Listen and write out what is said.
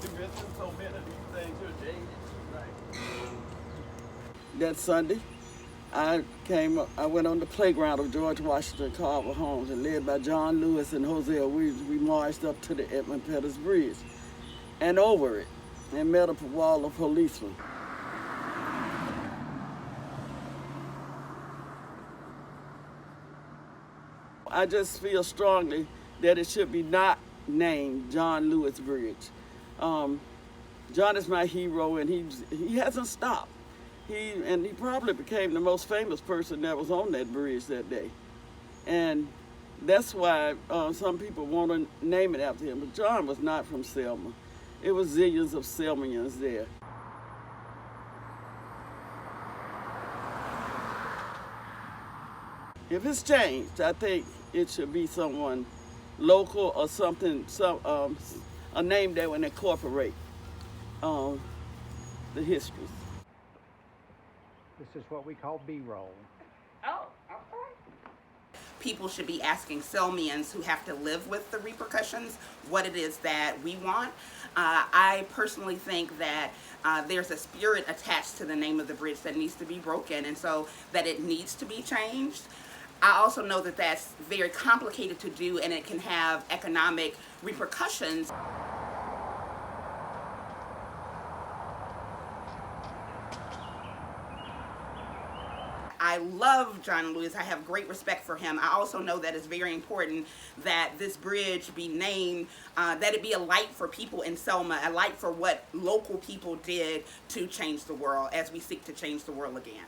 You've been through so many of these things, you're dated. Right. That Sunday, I went on the playground of George Washington Carver Homes, and led by John Lewis and Hosea, we marched up to the Edmund Pettus Bridge and over it, and met up a wall of policemen. I just feel strongly that it should be not named John Lewis Bridge. John is my hero, and he hasn't stopped. He probably became the most famous person that was on that bridge that day. And that's why some people want to name it after him. But John was not from Selma. It was zillions of Selmians there. If it's changed, I think it should be someone local or something, a name that would incorporate the histories. This is what we call B-roll. Oh, okay. People should be asking Selmians who have to live with the repercussions what it is that we want. I personally think that there's a spirit attached to the name of the bridge that needs to be broken, and so that it needs to be changed. I also know that that's very complicated to do, and it can have economic repercussions. I love John Lewis. I have great respect for him. I also know that it's very important that this bridge be named, that it be a light for people in Selma, a light for what local people did to change the world as we seek to change the world again.